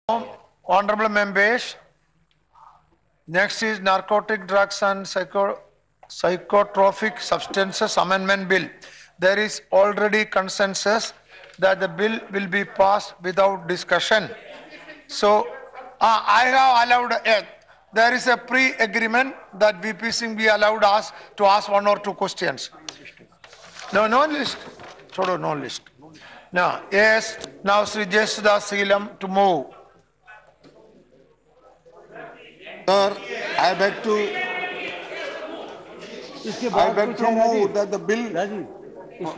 Honorable members, next is Narcotic Drugs and Psychotropic Substances Amendment Bill. There is already consensus that the bill will be passed without discussion. So, I have allowed, there is a pre-agreement that VP Singh be allowed us to ask one or two questions. No list. Chodo, no list. Now, yes, now Sri Jesda Seelam to move. Sir, I beg to move that the bill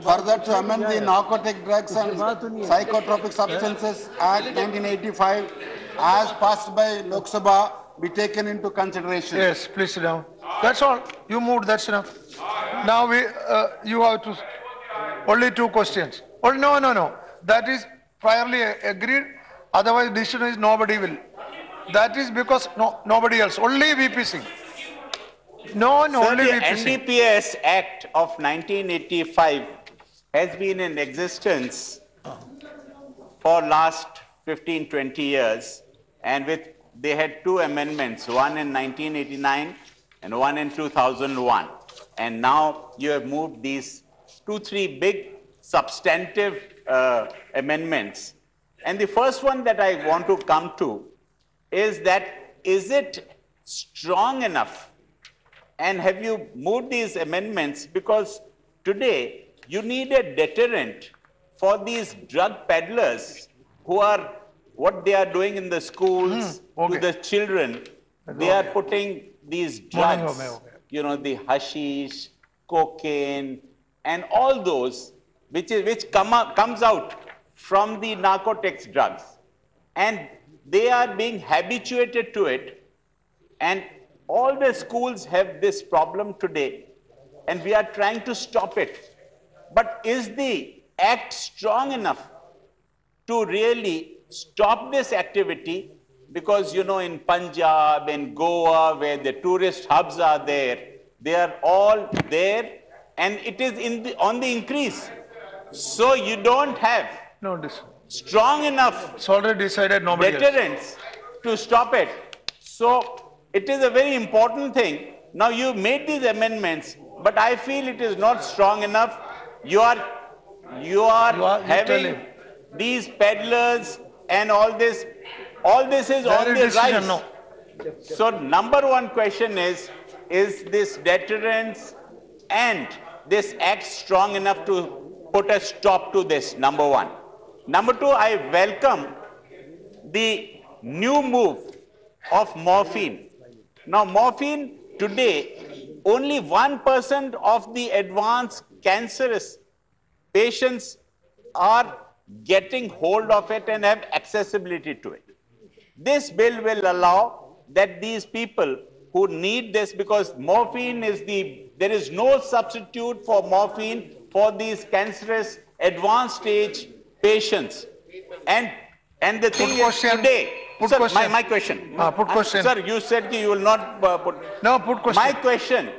further to amend the Narcotic Drugs and Psychotropic Substances Act 1985 as passed by Lok Sabha be taken into consideration. Yes, please sit down. That's all. You moved, that's enough. Now you have to, only two questions. Oh, no. That is priorly agreed. Otherwise, decision is nobody will. That is because nobody else, only VP Singh. Only VP Singh. The NDPS Act of 1985 has been in existence for last 15-20 years, and they had two amendments, one in 1989 and one in 2001. And now you have moved these 2-3 big substantive amendments. And the first one that I want to come to is it strong enough, and have you moved these amendments because today you need a deterrent for these drug peddlers who are, what they are doing in the schools to the children. They are putting these drugs, you know, the hashish, cocaine, and all those which comes out from the narcotics drugs. And they are being habituated to it, and all the schools have this problem today, and we are trying to stop it. But is the act strong enough to really stop this activity? Because, you know, in Punjab, in Goa, where the tourist hubs are there, they are all there, and it is on the increase. So you don't have strong enough it's already decided, nobody deterrents to stop it. So it is a very important thing. Now you made these amendments, but I feel it is not strong enough. You are having these peddlers and all this is on the rise. No. So number one question is this deterrence and this act strong enough to put a stop to this? Number one. Number two, I welcome the new move of morphine. Now, morphine today, only 1% of the advanced cancerous patients are getting hold of it and have accessibility to it. This bill will allow that these people who need this, because morphine is there is no substitute for morphine for these cancerous advanced stage patients. And the thing is today, sir, my question. Put question. Sir, you said you will not put. No, put question. My question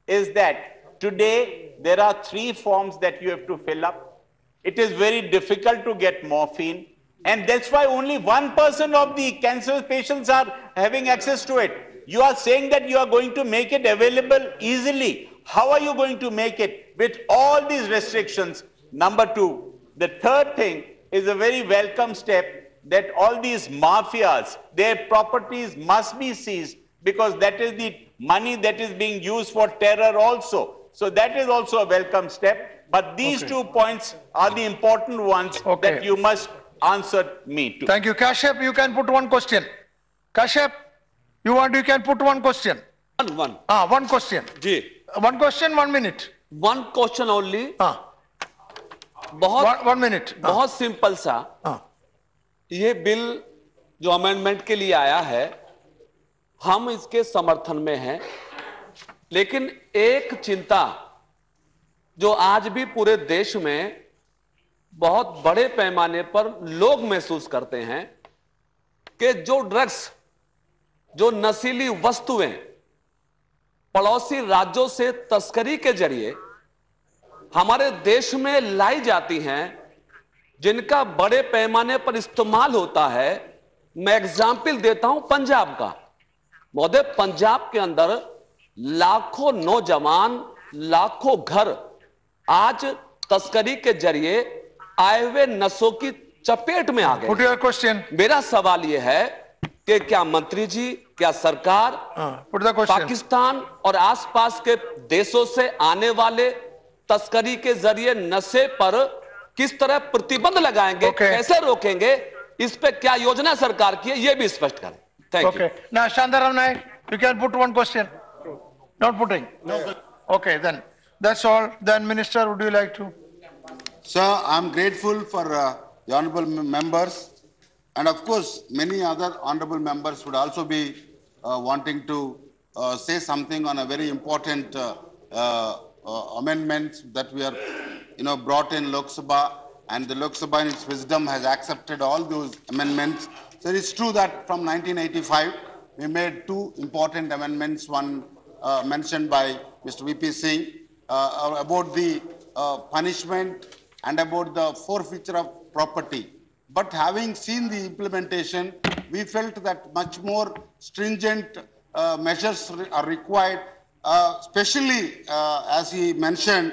is that today there are 3 forms that you have to fill up. It is very difficult to get morphine, and that's why only 1% of the cancer patients are having access to it. You are saying that you are going to make it available easily. How are you going to make it with all these restrictions? Number 2. The third thing is a very welcome step, that all these mafias, their properties must be seized, because that is the money that is being used for terror also. So that is also a welcome step. But these 2 points are the important ones that you must answer me to. Thank you. Kashyap, you can put one question. Kashyap, you can put one question. One question. One question, 1 minute. One question only. One minute. बहुत simple सा, ये bill जो amendment के लिए आया है, हम इसके समर्थन में हैं, लेकिन एक चिंता जो आज भी पूरे देश में बहुत बड़े पैमाने पर लोग महसूस करते हैं कि जो ड्रग्स, जो नशीली वस्तुएं पड़ोसी राज्यों से तस्करी के जरिए हमारे देश में लाई जाती हैं, जिनका बड़े पैमाने पर इस्तेमाल होता है, मैं एग्जाम्पल देता हूं पंजाब का। महोदय, पंजाब के अंदर लाखों नौजवान, लाखों घर आज तस्करी के जरिए आए हुए नशों की चपेट में आ गए। Put your question. मेरा सवाल यह है कि क्या मंत्री जी, क्या सरकार Put the question. पाकिस्तान और आसपास के देशों से आने वाले तस्करी के जरिए नशे पर किस तरह प्रतिबंध लगाएंगे, Okay. कैसे रोकेंगे, इस पे क्या योजना सरकार की है, यह भी स्पष्ट करें। Thank you. Okay. Now, Shantaram Naik, you can put one question. Not putting? No. Okay, then. That's all. Then, Minister, would you like to? Sir, I'm grateful for the honorable members, and of course, many other honorable members would also be wanting to say something on a very important amendments that we are, brought in Lok Sabha, and the Lok Sabha in its wisdom has accepted all those amendments. So it's true that from 1985, we made two important amendments, one mentioned by Mr. VP Singh about the punishment and about the forfeiture of property. But having seen the implementation, we felt that much more stringent measures are required, especially as he mentioned,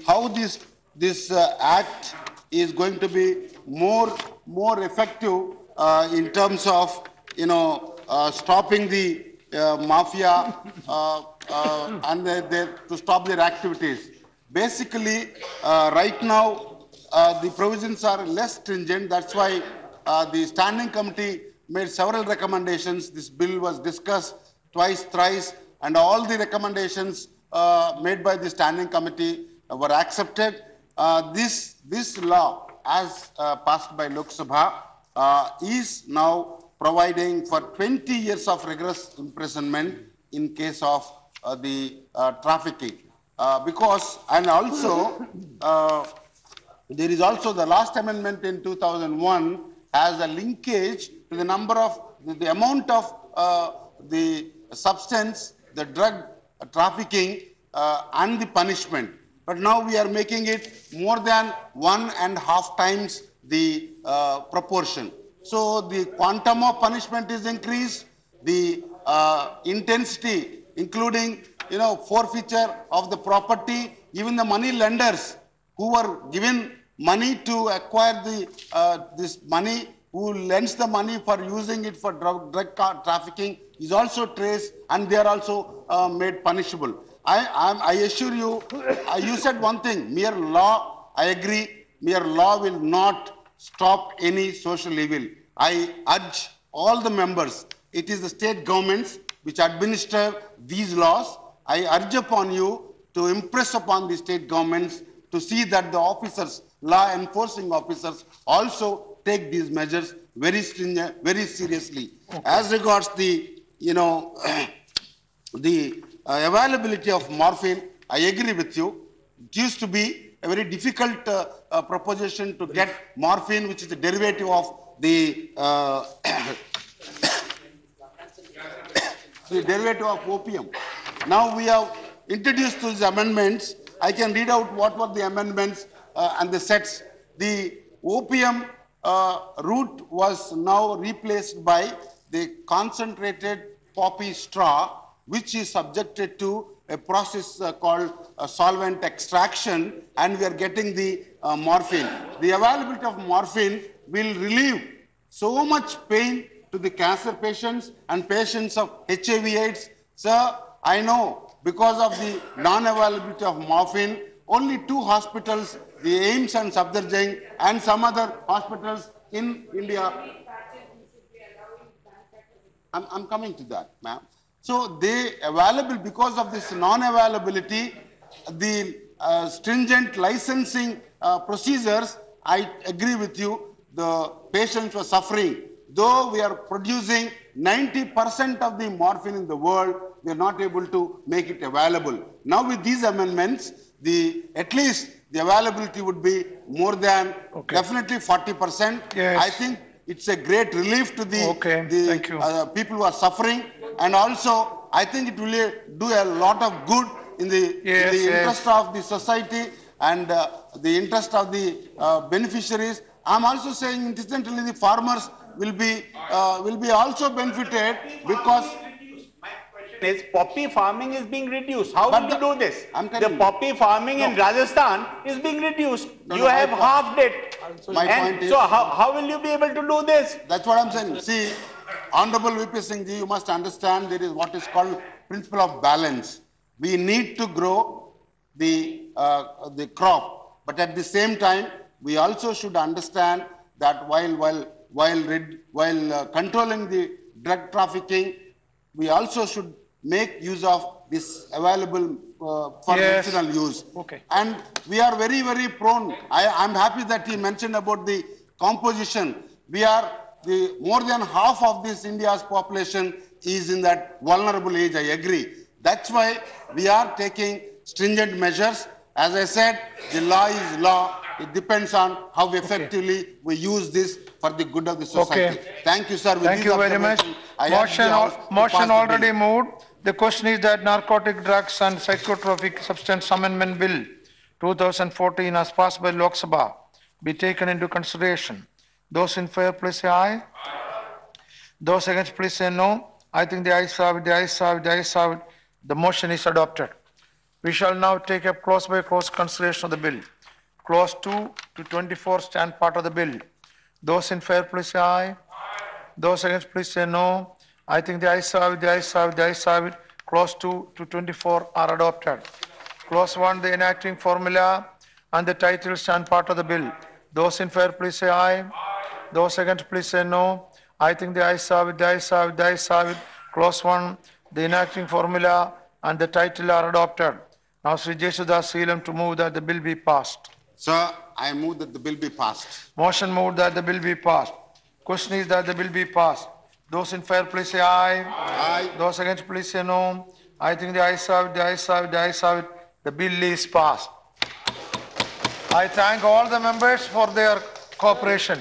how this act is going to be more effective in terms of stopping the mafia and to stop their activities. Basically, right now, the provisions are less stringent. That's why the standing committee made several recommendations. This bill was discussed twice, thrice, and all the recommendations made by the standing committee were accepted. This law, as passed by Lok Sabha, is now providing for 20 years of rigorous imprisonment in case of the trafficking. And also, there is also the last amendment in 2001 has a linkage to the number of, the amount of the substance, the drug trafficking and the punishment. But now we are making it more than 1.5 times the proportion. So the quantum of punishment is increased, the intensity, including forfeiture of the property, even the money lenders who are given money to acquire this money, who lends the money for using it for drug trafficking, is also traced, and they are also made punishable. I assure you, you said one thing, mere law, I agree, mere law will not stop any social evil. I urge all the members, it is the state governments which administer these laws. I urge upon you to impress upon the state governments to see that the officers, law enforcing officers, also take these measures very seriously. Okay. As regards the, the availability of morphine, I agree with you. It used to be a very difficult proposition to get morphine, which is the derivative of the derivative of opium. Now we have introduced these amendments. I can read out what were the amendments and the sets. The opium root was now replaced by the concentrated poppy straw, which is subjected to a process called solvent extraction, and we are getting the morphine. The availability of morphine will relieve so much pain to the cancer patients and patients of HIV/AIDS. Sir, I know because of the non-availability of morphine, only 2 hospitals, the AIIMS and Safdarjung, and some other hospitals in India. I'm coming to that, ma'am. So they available because of this non-availability, the stringent licensing procedures, I agree with you, the patients were suffering. Though we are producing 90% of the morphine in the world, we are not able to make it available. Now with these amendments, at least the availability would be more than definitely 40%. Yes. I think it's a great relief to the people who are suffering, and also I think it will do a lot of good in the interest of the society and the interest of the beneficiaries. I'm also saying incidentally the farmers will be also benefited because. Is poppy farming is being reduced. How But will you do this? I'm The telling you. poppy farming in Rajasthan is being reduced. You no, have my halved it. My And point is. so how will you be able to do this? That's what I'm saying. See, Honorable VP Singh ji, you must understand there is what is called principle of balance. We need to grow the crop, but at the same time, we also should understand that while controlling the drug trafficking, we also should make use of this available for Yes. medicinal use. Okay. And we are very, very prone. I'm happy that he mentioned about the composition. We are more than half of this India's population is in that vulnerable age, I agree. That's why we are taking stringent measures. As I said, the law is law. It depends on how effectively we use this for the good of the society. Okay. Thank you, sir. With Thank these you very much. observations, I ask the House to pass Motion the already bill. moved. The question is that Narcotic Drugs and Psychotropic Substance Amendment Bill 2014 as passed by Lok Sabha be taken into consideration. Those in favor, please say aye. Those against, please say no. I think the ayes have it, the ayes have it, the ayes have it. The motion is adopted. We shall now take up clause by clause consideration of the bill. Clause 2 to 24 stand part of the bill. Those in favor, please say aye. Those against, please say no. I think the ayes have it, the ayes have it, the ayes have it. Clause 2 to 24 are adopted. Clause 1, the enacting formula and the title stand part of the bill. Those in favor, please say aye. Those against, please say no. I think the ayes have it, the ayes have it, the ayes have it. Clause 1, the enacting formula and the title are adopted. Now, Sri Jesudas Seelam to move that the bill be passed. Sir, I move that the bill be passed. Motion moved that the bill be passed. Question is that the bill be passed. Those in favor, please say aye. Aye. Those against, please say no. I think the ayes have it, the ayes have it, the ayes have it. The bill is passed. I thank all the members for their cooperation.